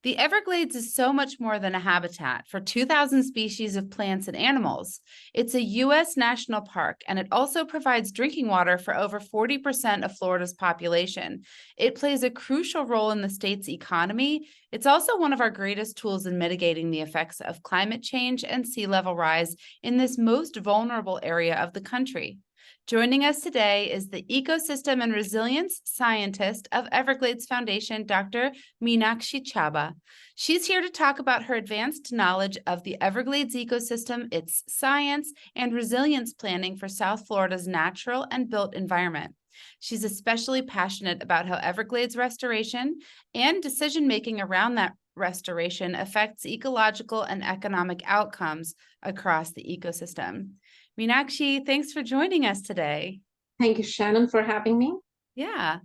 The Everglades is so much more than a habitat for 2,000 species of plants and animals. It's a U.S. national park, and it also provides drinking water for over 40% of Florida's population. It plays a crucial role in the state's economy. It's also one of our greatest tools in mitigating the effects of climate change and sea level rise in this most vulnerable area of the country. Joining us today is the Ecosystem and Resilience Scientist of Everglades Foundation, Dr. Meenakshi Chabba. She's here to talk about her advanced knowledge of the Everglades ecosystem, its science, and resilience planning for South Florida's natural and built environment. She's especially passionate about how Everglades restoration and decision-making around that restoration affects ecological and economic outcomes across the ecosystem. Meenakshi, thanks for joining us today. Thank you, Shannon, for having me. Yeah.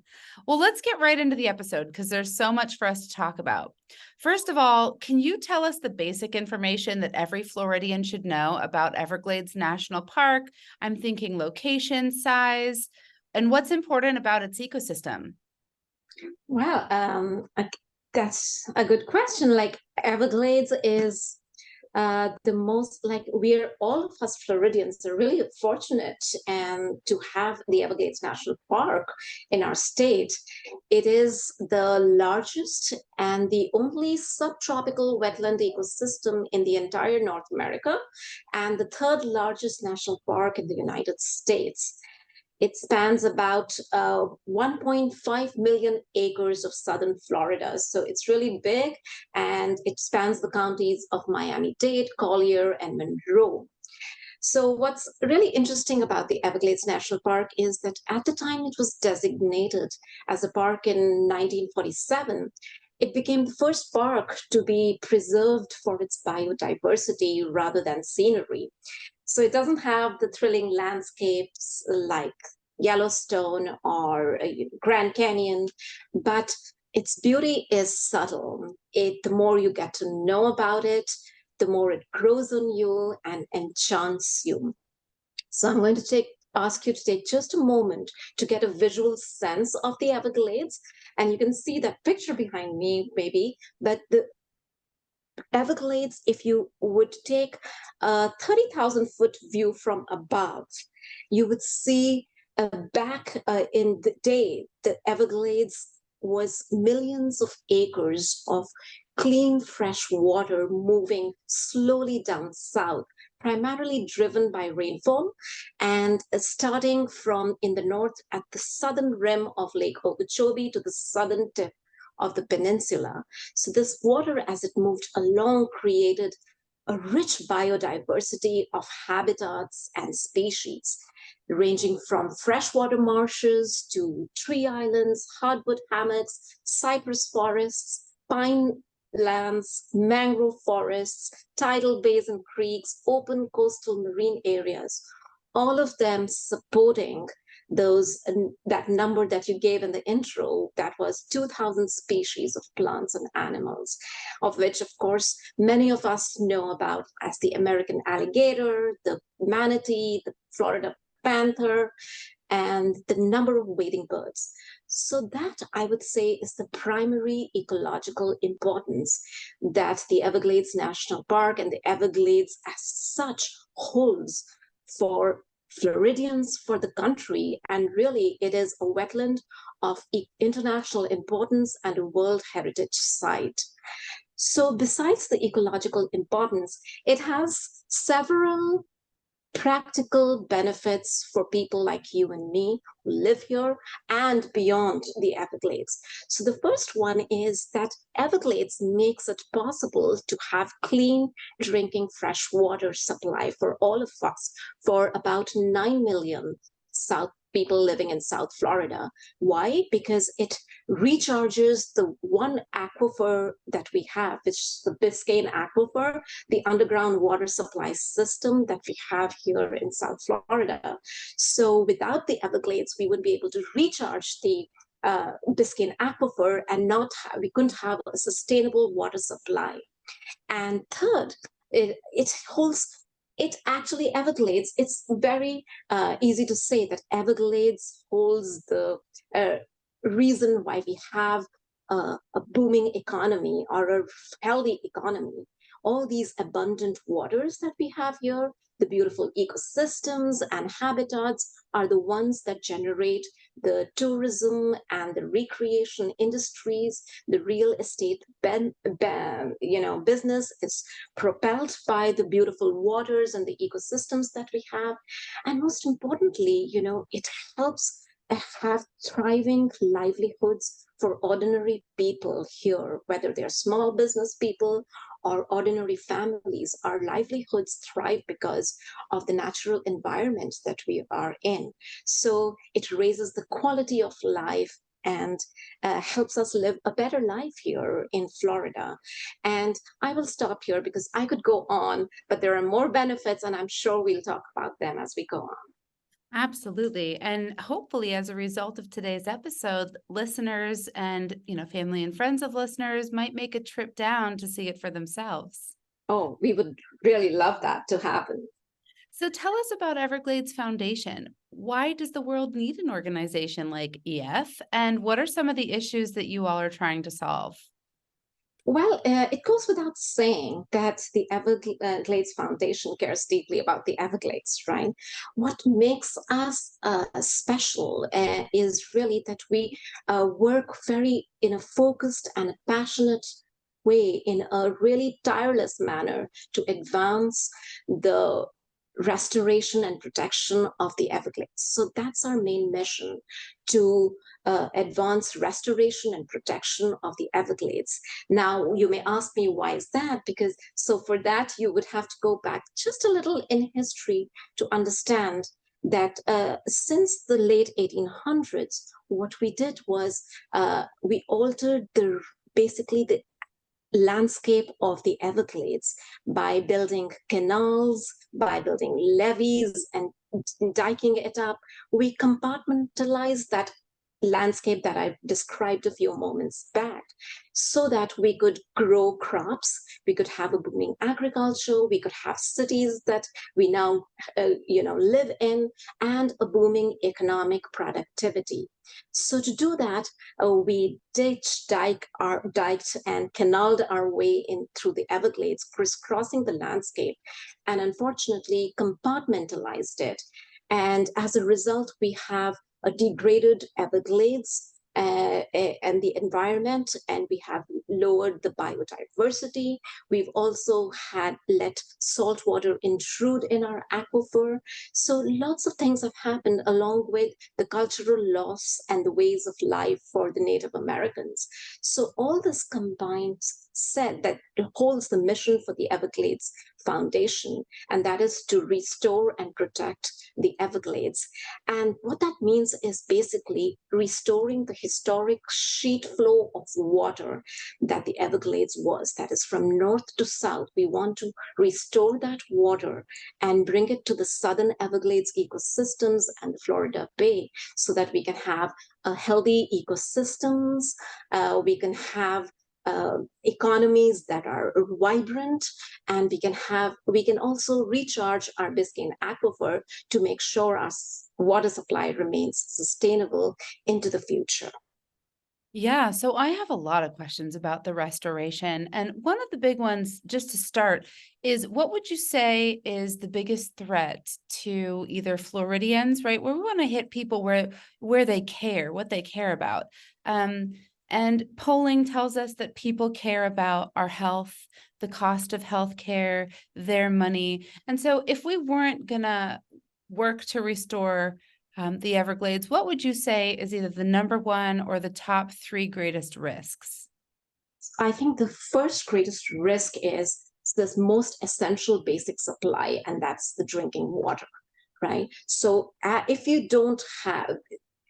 Well, let's get right into the episode because there's so much for us to talk about. First of all, can you tell us the basic information that every Floridian should know about Everglades National Park? I'm thinking location, size, and what's important about its ecosystem. Well, that's a good question. Like Everglades is the most, like, we're all of us Floridians are really fortunate and to have the Everglades National Park in our state. It is the largest and the only subtropical wetland ecosystem in the entire North America, and the third largest national park in the United States. It spans about 1.5 million acres of southern Florida. So it's really big, and it spans the counties of Miami-Dade, Collier, and Monroe. So what's really interesting about the Everglades National Park is that at the time it was designated as a park in 1947, it became the first park to be preserved for its biodiversity rather than scenery. So it doesn't have the thrilling landscapes like Yellowstone or Grand Canyon, but its beauty is subtle. The more you get to know about it, the more it grows on you and enchants you. So I'm going to ask you to take just a moment to get a visual sense of the Everglades. And you can see that picture behind me, maybe, but the Everglades, if you would take a 30,000-foot view from above, you would see back in the day, the Everglades was millions of acres of clean, fresh water moving slowly down south, primarily driven by rainfall, and starting from in the north at the southern rim of Lake Okeechobee to the southern tip of the peninsula. So this water, as it moved along, created a rich biodiversity of habitats and species, ranging from freshwater marshes to tree islands, hardwood hammocks, cypress forests, pine lands, mangrove forests, tidal bays and creeks, open coastal marine areas, all of them supporting that number that you gave in the intro, that was 2,000 species of plants and animals, of which, of course, many of us know about as the American alligator, the manatee, the Florida panther, and the number of wading birds. So that, I would say, is the primary ecological importance that the Everglades National Park and the Everglades as such holds for Floridians, for the country, and really it is a wetland of international importance and a World Heritage Site. So besides the ecological importance, it has several practical benefits for people like you and me who live here and beyond the Everglades. So the first one is that Everglades makes it possible to have clean drinking fresh water supply for all of us, for about 9 million people living in South Florida. Why? Because it recharges the one aquifer that we have, which is the Biscayne Aquifer, the underground water supply system that we have here in South Florida. So without the Everglades, we wouldn't be able to recharge the Biscayne Aquifer, and we couldn't have a sustainable water supply. And third, it holds it actually Everglades, it's very easy to say that Everglades holds the reason why we have a booming economy or a healthy economy. All these abundant waters that we have here, the beautiful ecosystems and habitats are the ones that generate the tourism and the recreation industries. The real estate business is propelled by the beautiful waters and the ecosystems that we have. And most importantly, it helps have thriving livelihoods for ordinary people here, whether they're small business people or ordinary families. Our livelihoods thrive because of the natural environment that we are in. So it raises the quality of life and helps us live a better life here in Florida. And I will stop here because I could go on, but there are more benefits, and I'm sure we'll talk about them as we go on. Absolutely. And hopefully, as a result of today's episode, listeners and, family and friends of listeners might make a trip down to see it for themselves. Oh, we would really love that to happen. So tell us about Everglades Foundation. Why does the world need an organization like EF? And what are some of the issues that you all are trying to solve? Well, it goes without saying that the Everglades Foundation cares deeply about the Everglades, right? What makes us special is really that we work very in a focused and a passionate way, in a really tireless manner, to advance the restoration and protection of the Everglades. So that's our main mission, to advance restoration and protection of the Everglades. Now, you may ask me, why is that? Because for that, you would have to go back just a little in history to understand that since the late 1800s, what we did was we altered basically the landscape of the Everglades by building canals, by building levees and diking it up. We compartmentalized that landscape that I described a few moments back so that we could grow crops, we could have a booming agriculture, we could have cities that we now live in, and a booming economic productivity. So to do that, we diked and canaled our way in through the Everglades, crisscrossing the landscape, and unfortunately compartmentalized it. And as a result, we have a degraded Everglades and the environment, and we have lowered the biodiversity. We've also had let saltwater intrude in our aquifer. So lots of things have happened, along with the cultural loss and the ways of life for the Native Americans. So all this combined said that holds the mission for the Everglades Foundation, and that is to restore and protect the Everglades. And what that means is basically restoring the historic sheet flow of water that the Everglades was. That is from north to south. We want to restore that water and bring it to the southern Everglades ecosystems and the Florida Bay, so that we can have healthy ecosystems. We can have economies that are vibrant, and we can also recharge our Biscayne aquifer to make sure our water supply remains sustainable into the future. Yeah, so I have a lot of questions about the restoration. And one of the big ones, just to start, is what would you say is the biggest threat to either Floridians, right? Where we want to hit people where they care, what they care about. And polling tells us that people care about our health, the cost of healthcare, their money. And so if we weren't going to work to restore the Everglades, what would you say is either the number one or the top three greatest risks? I think the first greatest risk is this most essential basic supply, and that's the drinking water, right? So if you don't have,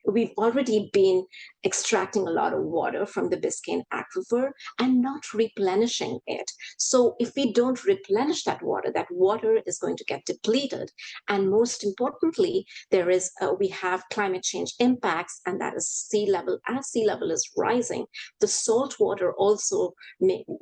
we've already been extracting a lot of water from the Biscayne aquifer and not replenishing it. So if we don't replenish that water is going to get depleted. And most importantly, we have climate change impacts, and that is sea level. As sea level is rising, the salt water also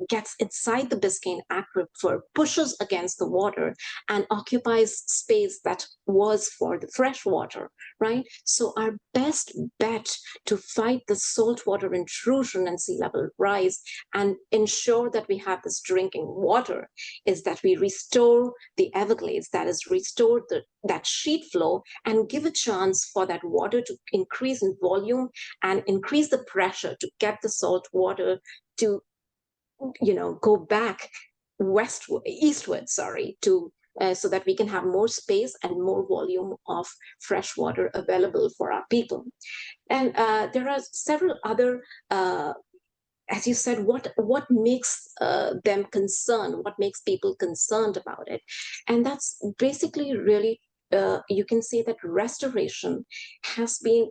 gets inside the Biscayne aquifer, pushes against the water, and occupies space that was for the fresh water, right? So our best bet to fight fight the saltwater intrusion and sea level rise and ensure that we have this drinking water is that we restore the Everglades, that is, restore that sheet flow and give a chance for that water to increase in volume and increase the pressure to get the salt water to, go back eastward, to so that we can have more space and more volume of fresh water available for our people. And there are several other, as you said, what makes them concerned, what makes people concerned about it. And that's basically really, you can say that restoration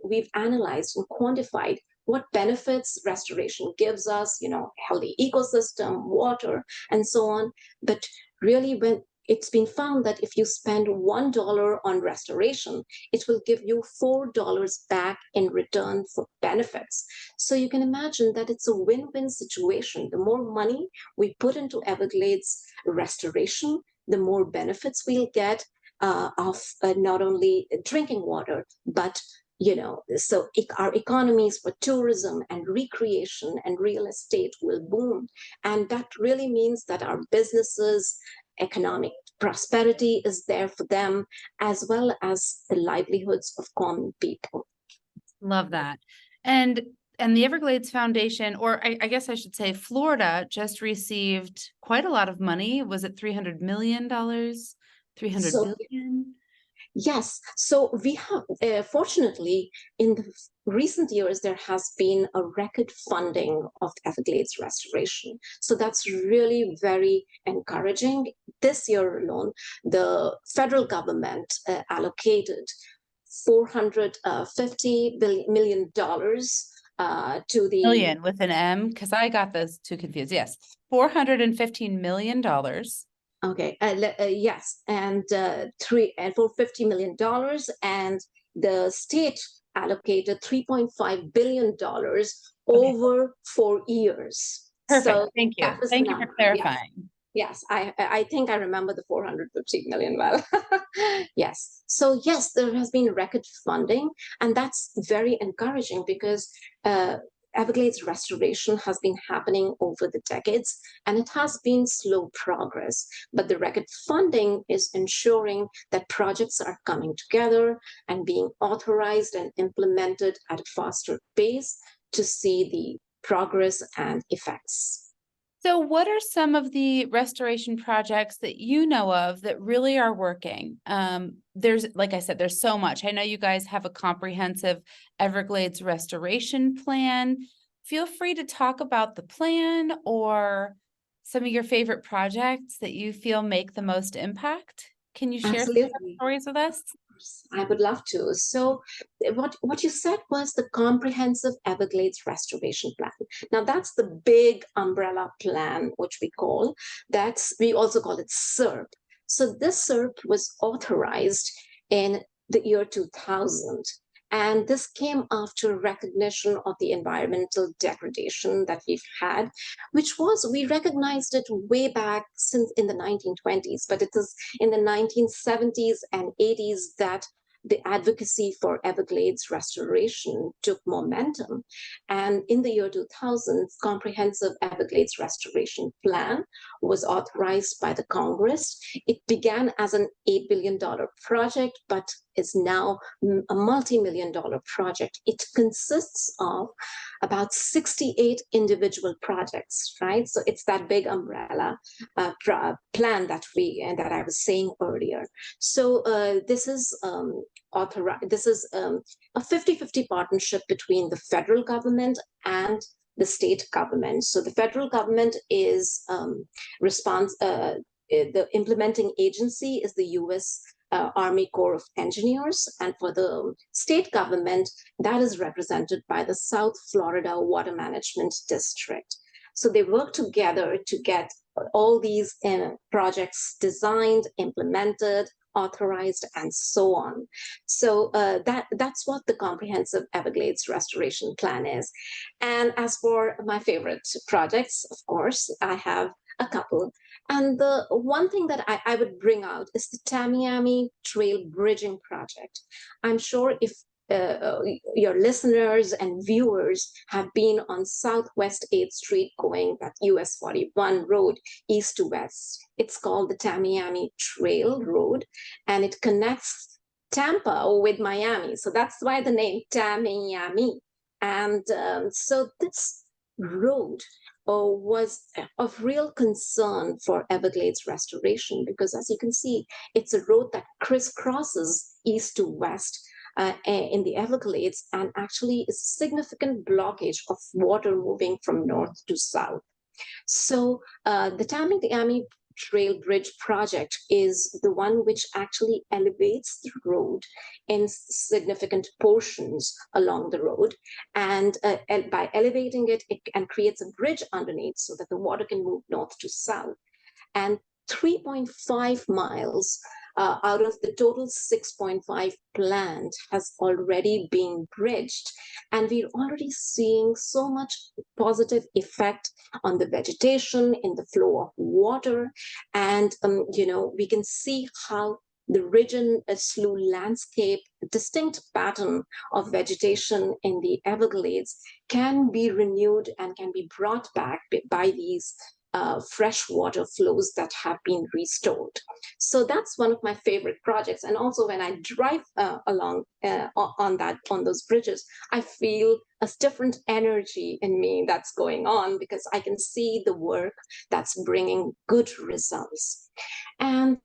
we've analyzed and quantified what benefits restoration gives us, healthy ecosystem, water, and so on. But really, when it's been found that if you spend $1 on restoration, it will give you $4 back in return for benefits. So you can imagine that it's a win-win situation. The more money we put into Everglades restoration, the more benefits we'll get of not only drinking water, but so our economies for tourism and recreation and real estate will boom. And that really means that our businesses, economic prosperity is there for them, as well as the livelihoods of common people. Love that. And the Everglades Foundation, or I guess I should say Florida, just received quite a lot of money. Was it $300 million? 300 billion? Yes. So we have, fortunately, in the recent years, there has been a record funding of Everglades restoration. So that's really very encouraging. This year alone, the federal government allocated $450 million to the million with an M, because I got those two confused. Yes, $415 million. Okay, yes, and for $50 million, and the state allocated $3.5 billion over 4 years. Perfect. So thank you. Thank you for clarifying. Yes, I think I remember the 450 million well. Yes. So yes, there has been record funding, and that's very encouraging because Everglades restoration has been happening over the decades, and it has been slow progress. But the record funding is ensuring that projects are coming together and being authorized and implemented at a faster pace to see the progress and effects. So what are some of the restoration projects that you know of that really are working? There's, like I said, there's so much. I know you guys have a comprehensive Everglades restoration plan. Feel free to talk about the plan or some of your favorite projects that you feel make the most impact. Can you share some stories with us? I would love to. So what you said was the comprehensive Everglades restoration plan. Now that's the big umbrella plan, which we also call it SERP. So this SERP was authorized in the year 2000. And this came after recognition of the environmental degradation that we've had, we recognized it way back since in the 1920s, but it is in the 1970s and 80s that the advocacy for Everglades restoration took momentum. And in the year 2000, Comprehensive Everglades Restoration Plan was authorized by the Congress. It began as an $8 billion project, but is now a multi-million-dollar project. It consists of about 68 individual projects, right? So it's that big umbrella plan that I was saying earlier. So this is a 50-50 partnership between the federal government and the state government. So the federal government is the implementing agency is the U.S. Army Corps of Engineers, and for the state government, that is represented by the South Florida Water Management District. So they work together to get all these projects designed, implemented, authorized, and so on. So that's what the Comprehensive Everglades Restoration Plan is. And as for my favorite projects, of course, I have a couple. And the one thing that I would bring out is the Tamiami Trail Bridging Project. I'm sure if your listeners and viewers have been on Southwest 8th Street going that US 41 road east to west. It's called the Tamiami Trail Road, and it connects Tampa with Miami. So that's why the name Tamiami. And so this road was of real concern for Everglades restoration because, as you can see, it's a road that crisscrosses east to west in the Everglades and actually is a significant blockage of water moving from north to south. So the Tamiami Trail Bridge project is the one which actually elevates the road in significant portions along the road. And by elevating it, and creates a bridge underneath so that the water can move north to south. And 3.5 miles out of the total 6.5 planned has already been bridged. And we're already seeing so much positive effect on the vegetation, in the flow of water. And, we can see how the ridge and slough landscape, the distinct pattern of vegetation in the Everglades can be renewed and can be brought back by these freshwater flows that have been restored. So that's one of my favorite projects. And also when I drive along on those bridges, I feel a different energy in me that's going on because I can see the work that's bringing good results. And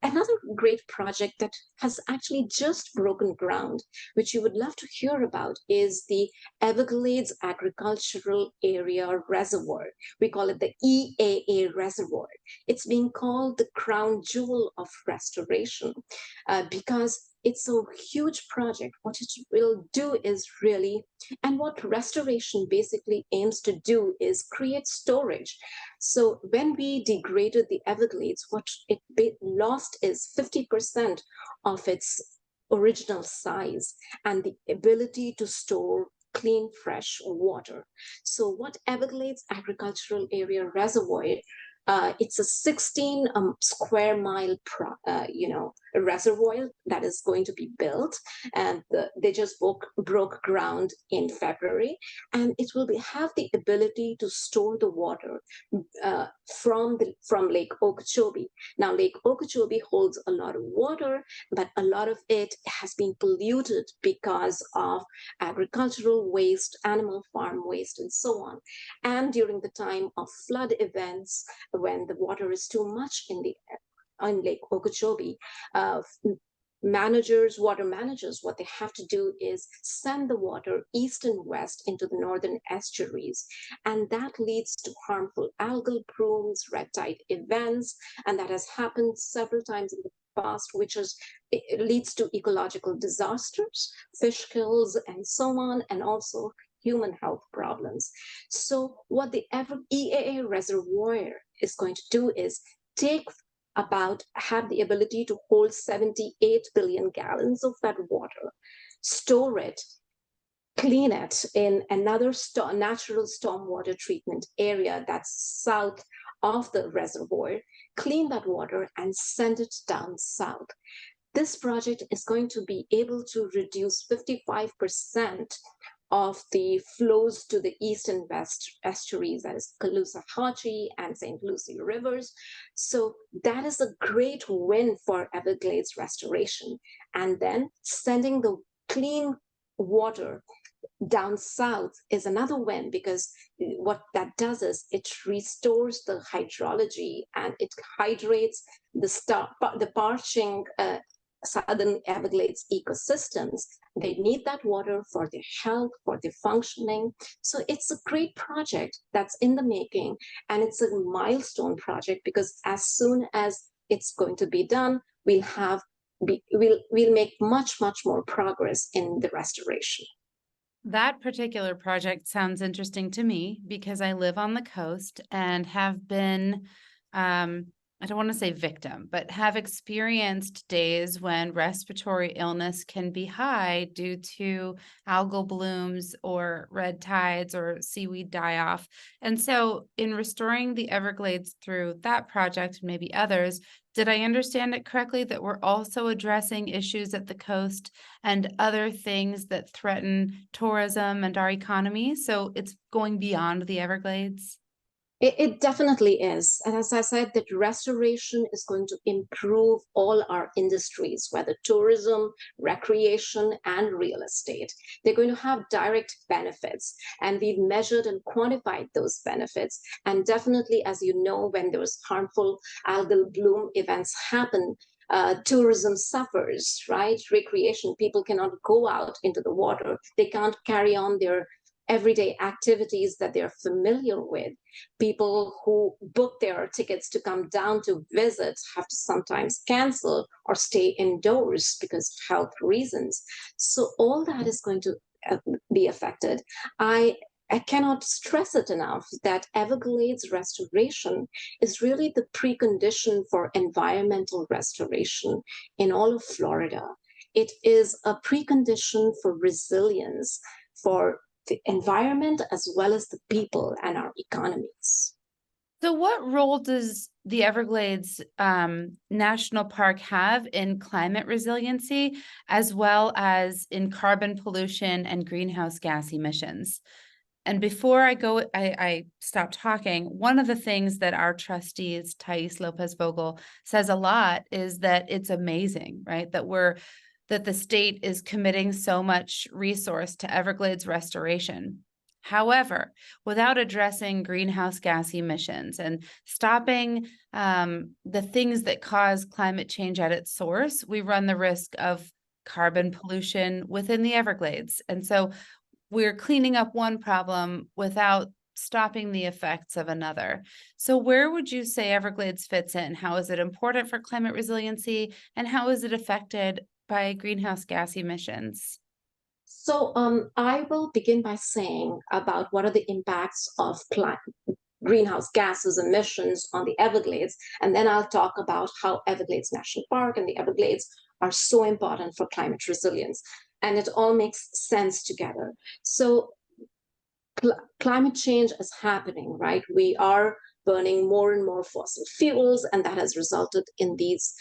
another great project that has actually just broken ground, which you would love to hear about, is the Everglades Agricultural Area Reservoir. We call it the EAA Reservoir. It's being called the crown jewel of restoration because it's a huge project. What it will do is really, and what restoration basically aims to do is create storage. So when we degraded the Everglades, what it lost is 50% of its original size and the ability to store clean, fresh water. So what Everglades Agricultural Area Reservoir, it's a 16 square mile reservoir that is going to be built, and they just broke ground in February, and it will have the ability to store the water from Lake Okeechobee. Now, Lake Okeechobee holds a lot of water, but a lot of it has been polluted because of agricultural waste, animal farm waste, and so on. And during the time of flood events, when the water is too much in Lake Okeechobee, water managers, what they have to do is send the water east and west into the northern estuaries. And that leads to harmful algal blooms, red tide events, and that has happened several times in the past, it leads to ecological disasters, fish kills, and so on, and also human health problems. So what the EAA reservoir is going to do is have the ability to hold 78 billion gallons of that water, store it, clean it in another natural stormwater treatment area that's south of the reservoir, clean that water and send it down south. This project is going to be able to reduce 55% of the flows to the east and west estuaries, that is Caloosahatchee and St. Lucie rivers. So that is a great win for Everglades restoration. And then sending the clean water down south is another win, because what that does is it restores the hydrology and it hydrates the parching southern Everglades ecosystems. They need that water for their health, for their functioning. So it's a great project that's in the making, and it's a milestone project because as soon as it's going to be done, we'll make much more progress in the restoration. That particular project sounds interesting to me because I live on the coast and have been, I don't want to say victim, but have experienced days when respiratory illness can be high due to algal blooms or red tides or seaweed die-off. And so in restoring the Everglades through that project and maybe others, Did I understand it correctly that we're also addressing issues at the coast and other things that threaten tourism and our economy? So it's going beyond the Everglades? It definitely is. And as I said, that restoration is going to improve all our industries, whether tourism, recreation, and real estate. They're going to have direct benefits. And we've measured and quantified those benefits. And definitely, as you know, when those harmful algal bloom events happen, tourism suffers, right? Recreation, people cannot go out into the water. They can't carry on their everyday activities that they're familiar with. People who book their tickets to come down to visit have to sometimes cancel or stay indoors because of health reasons. So all that is going to be affected. I cannot stress it enough that Everglades restoration is really the precondition for environmental restoration in all of Florida. It is a precondition for resilience, for the environment as well as the people and our economies. So what role does the Everglades National Park have in climate resiliency as well as in carbon pollution and greenhouse gas emissions? And before I stop talking, one of the things that our trustees, Thais Lopez Vogel, says a lot is that it's amazing, right? That the state is committing so much resource to Everglades restoration. However, without addressing greenhouse gas emissions and stopping the things that cause climate change at its source, we run the risk of carbon pollution within the Everglades. And so we're cleaning up one problem without stopping the effects of another. So where would you say Everglades fits in? How is it important for climate resiliency, and how is it affected by greenhouse gas emissions? So I will begin by saying about what are the impacts of greenhouse gases emissions on the Everglades, and then I'll talk about how Everglades National Park and the Everglades are so important for climate resilience. And it all makes sense together. So climate change is happening, right? We are burning more and more fossil fuels, and that has resulted in these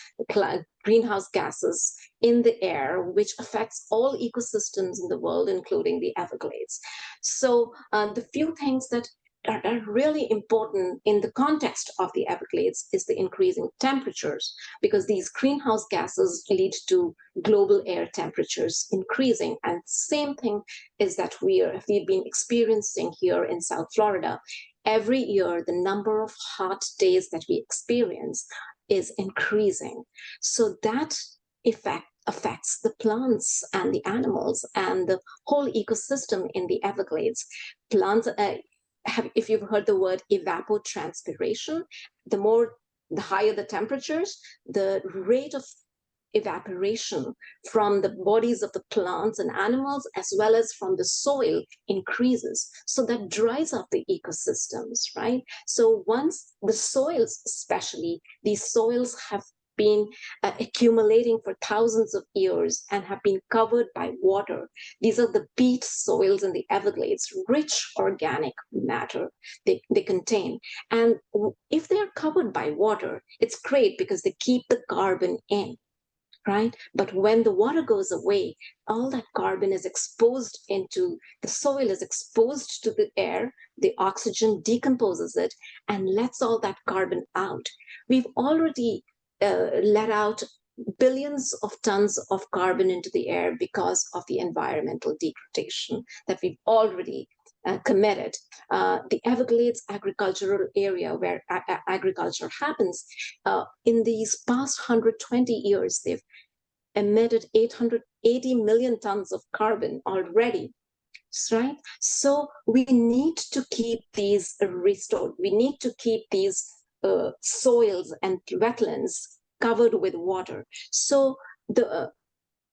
greenhouse gases in the air, which affects all ecosystems in the world, including the Everglades. So the few things that are really important in the context of the Everglades is the increasing temperatures, because these greenhouse gases lead to global air temperatures increasing. And same thing is that we've been experiencing here in South Florida. Every year, the number of hot days that we experience is increasing. So that effect affects the plants and the animals and the whole ecosystem in the Everglades. Plants, if you've heard the word evapotranspiration, the higher the temperatures, the rate of evaporation from the bodies of the plants and animals as well as from the soil increases. So that dries up the ecosystems, right? So once the soils, especially these soils have been accumulating for thousands of years and have been covered by water. These are the peat soils in the Everglades, rich organic matter they contain. And if they're covered by water, it's great because they keep the carbon in, right? But when the water goes away, all that carbon is exposed into the soil, is exposed to the air, the oxygen decomposes it and lets all that carbon out. We've already let out billions of tons of carbon into the air because of the environmental degradation that we've already committed. The Everglades agricultural area where agriculture happens, in these past 120 years, they've emitted 880 million tons of carbon already, right? So we need to keep these restored. We need to keep these soils and wetlands covered with water. So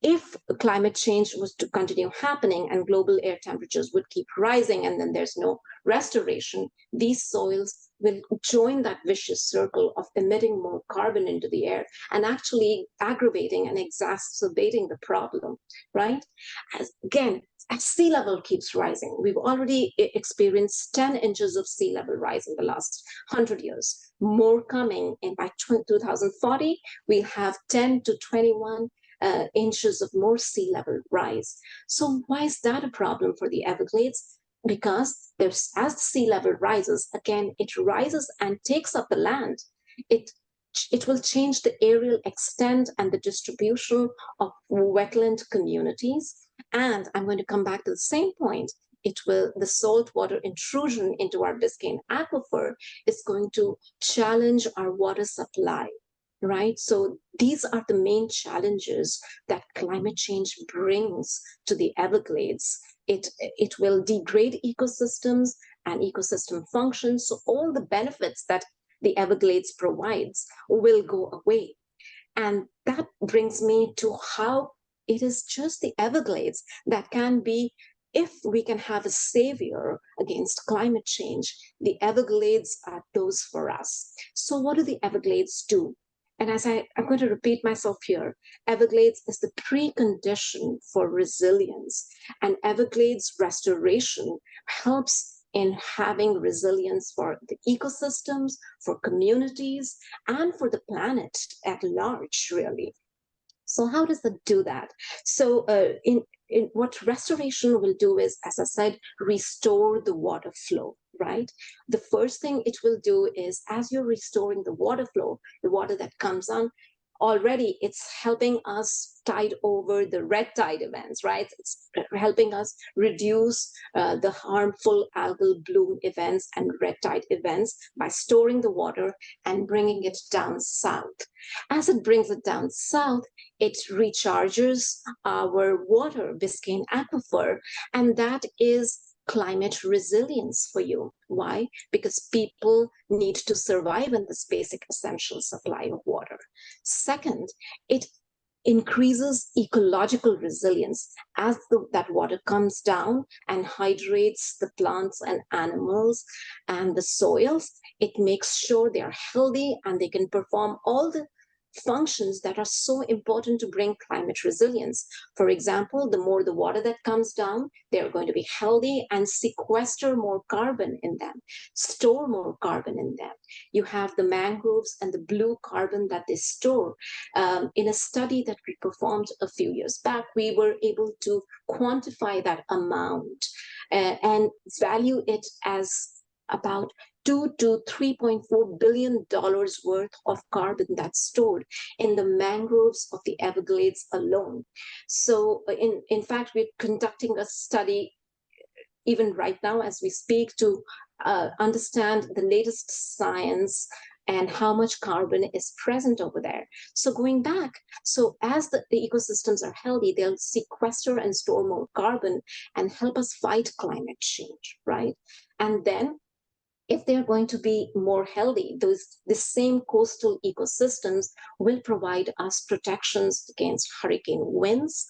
if climate change was to continue happening and global air temperatures would keep rising and then there's no restoration, these soils will join that vicious circle of emitting more carbon into the air and actually aggravating and exacerbating the problem, right? Again, as sea level keeps rising, we've already experienced 10 inches of sea level rise in the last 100 years, more coming, and by 2040, we'll have 10 to 21 inches of more sea level rise. So why is that a problem for the Everglades? Because there's, as the sea level rises, again, it rises and takes up the land. It will change the areal extent and the distribution of wetland communities. And I'm going to come back to the same point. The saltwater intrusion into our Biscayne aquifer is going to challenge our water supply, right? So these are the main challenges that climate change brings to the Everglades. It will degrade ecosystems and ecosystem functions. So all the benefits that the Everglades provides will go away. And that brings me to how it is just the Everglades that can be, if we can have a savior against climate change, the Everglades are those for us. So what do the Everglades do? And as I'm going to repeat myself here, Everglades is the precondition for resilience. And Everglades restoration helps in having resilience for the ecosystems, for communities, and for the planet at large, really. So how does it do that? So in what restoration will do is, as I said, restore the water flow, right? The first thing it will do is, as you're restoring the water flow, the water that comes on, already it's helping us tide over the red tide events, right? It's helping us reduce the harmful algal bloom events and red tide events by storing the water and bringing it down south. As it brings it down south, it recharges our water, Biscayne aquifer, and that is climate resilience for you. Why? Because people need to survive in this basic essential supply of water. Second, it increases ecological resilience as that water comes down and hydrates the plants and animals and the soils. It makes sure they are healthy and they can perform all the functions that are so important to bring climate resilience. For example, the more the water that comes down, they're going to be healthy and sequester more carbon in them, store more carbon in them. You have the mangroves and the blue carbon that they store. In a study that we performed a few years back, we were able to quantify that amount and value it as about $2 to $3.4 billion worth of carbon that's stored in the mangroves of the Everglades alone. So in fact, we're conducting a study even right now as we speak to understand the latest science and how much carbon is present over there. So going back, so as the ecosystems are healthy, they'll sequester and store more carbon and help us fight climate change, right? And then if they're going to be more healthy, the same coastal ecosystems will provide us protections against hurricane winds,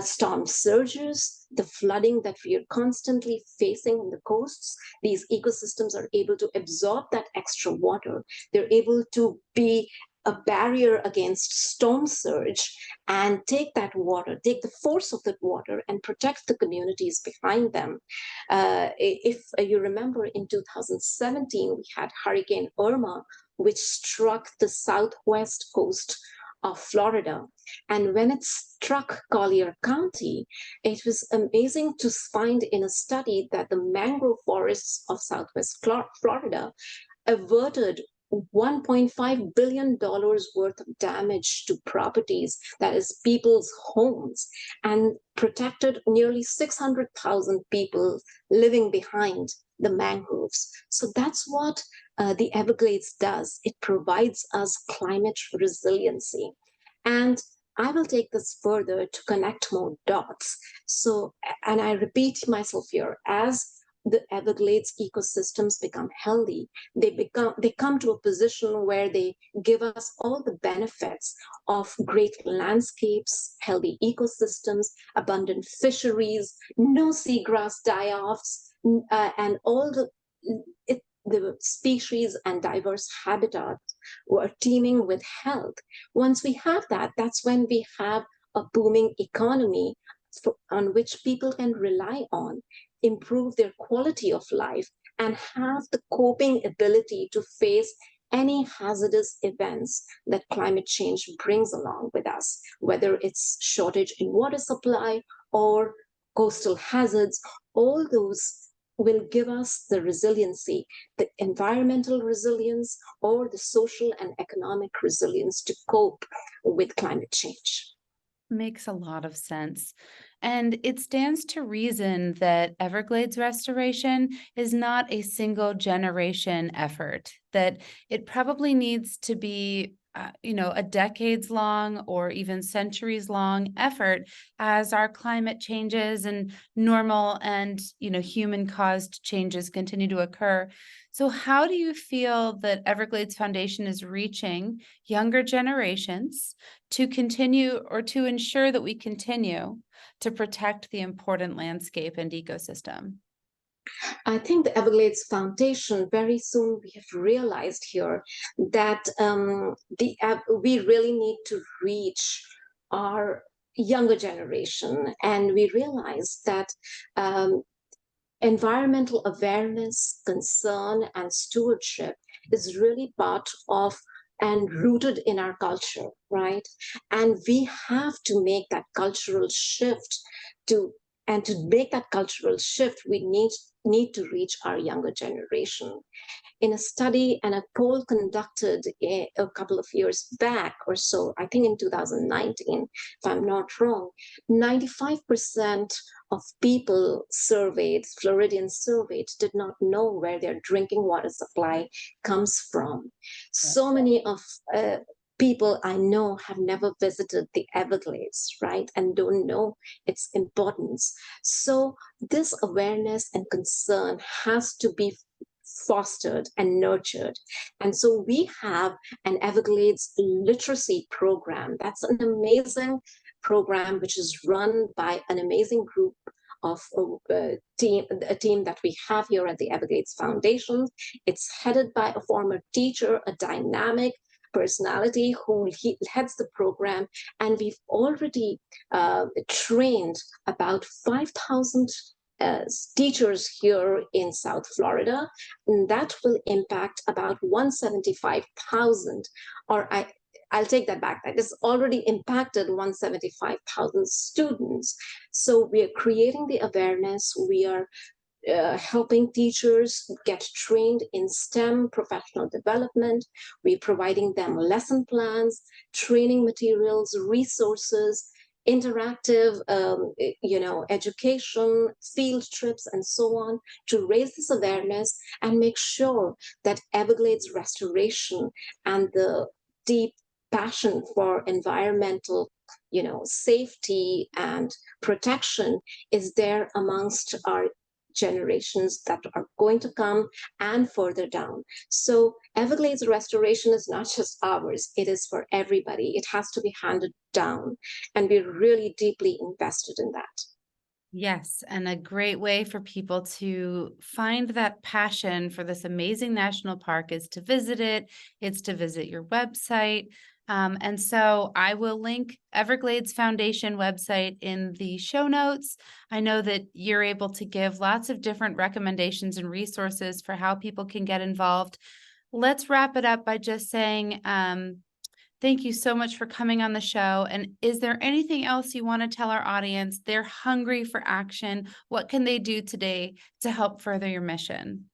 storm surges, the flooding that we are constantly facing on the coasts. These ecosystems are able to absorb that extra water. They're able to be a barrier against storm surge and take that water, take the force of that water and protect the communities behind them. If you remember, in 2017, we had Hurricane Irma, which struck the southwest coast of Florida. And when it struck Collier County, it was amazing to find in a study that the mangrove forests of southwest Florida averted $1.5 billion worth of damage to properties, that is people's homes, and protected nearly 600,000 people living behind the mangroves. So that's what the Everglades does. It provides us climate resiliency. And I will take this further to connect more dots. So, and I repeat myself here, as the Everglades ecosystems become healthy, they come to a position where they give us all the benefits of great landscapes, healthy ecosystems, abundant fisheries, no seagrass die-offs, and all the species and diverse habitat were teeming with health. Once we have that, that's when we have a booming economy on which people can rely on, improve their quality of life, and have the coping ability to face any hazardous events that climate change brings along with us, whether it's shortage in water supply or coastal hazards. All those will give us the resiliency, the environmental resilience, or the social and economic resilience to cope with climate change. Makes a lot of sense. And it stands to reason that Everglades restoration is not a single generation effort, that it probably needs to be a decades long or even centuries long effort as our climate changes and normal and human caused changes continue to occur. So how do you feel that Everglades Foundation is reaching younger generations to continue or to ensure that we continue to protect the important landscape and ecosystem? I think the Everglades Foundation, very soon we have realized here that we really need to reach our younger generation. And we realize that um, environmental awareness, concern, and stewardship is really part of and rooted in our culture, right? And we have to make that cultural shift to and to make that cultural shift, we need to reach our younger generation. In a study and a poll conducted a couple of years back or so, I think in 2019, if I'm not wrong, 95% of people surveyed, Floridians surveyed, did not know where their drinking water supply comes from. So many of people I know have never visited the Everglades, right, and don't know its importance. So this awareness and concern has to be fostered and nurtured. And so we have an Everglades literacy program. That's an amazing program which is run by an amazing group of a team that we have here at the Everglades Foundation. It's headed by a former teacher, a dynamic personality who heads the program, and we've already trained about 5,000 teachers here in South Florida, and that will impact about 175,000, or I'll take that back. That has already impacted 175,000 students. So we are creating the awareness. We are helping teachers get trained in STEM professional development. We're providing them lesson plans, training materials, resources, interactive, education, field trips, and so on, to raise this awareness and make sure that Everglades restoration and the deep passion for environmental, safety and protection is there amongst our generations that are going to come and further down. So Everglades restoration is not just ours, it is for everybody. It has to be handed down, and we're really deeply invested in that. Yes, and a great way for people to find that passion for this amazing national park is to visit it. It's to visit your website. And so I will link Everglades Foundation website in the show notes. I know that you're able to give lots of different recommendations and resources for how people can get involved. Let's wrap it up by just saying, thank you so much for coming on the show. And is there anything else you want to tell our audience? They're hungry for action. What can they do today to help further your mission?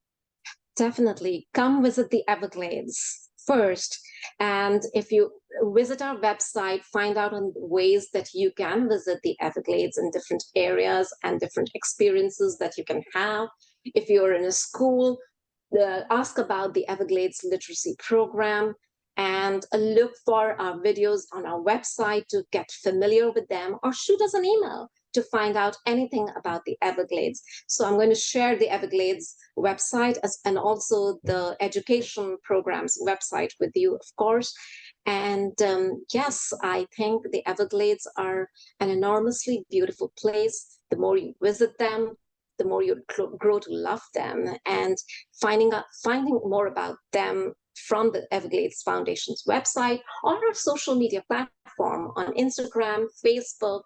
Definitely come visit the Everglades first. And if you visit our website, find out on ways that you can visit the Everglades in different areas and different experiences that you can have. If you're in a school, ask about the Everglades literacy program, and look for our videos on our website to get familiar with them, or shoot us an email to find out anything about the Everglades. So I'm going to share the Everglades website and also the education programs website with you, of course. And yes, I think the Everglades are an enormously beautiful place. The more you visit them, the more you grow to love them. And finding more about them from the Everglades Foundation's website or our social media platform on Instagram, Facebook,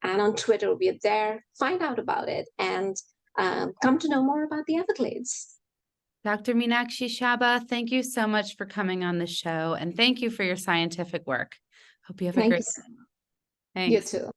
and on Twitter. We're there. Find out about it and come to know more about the Everglades. Dr. Meenakshi Chabba, thank you so much for coming on the show, and thank you for your scientific work. Hope you have a Thank great you. day. Thanks. You too.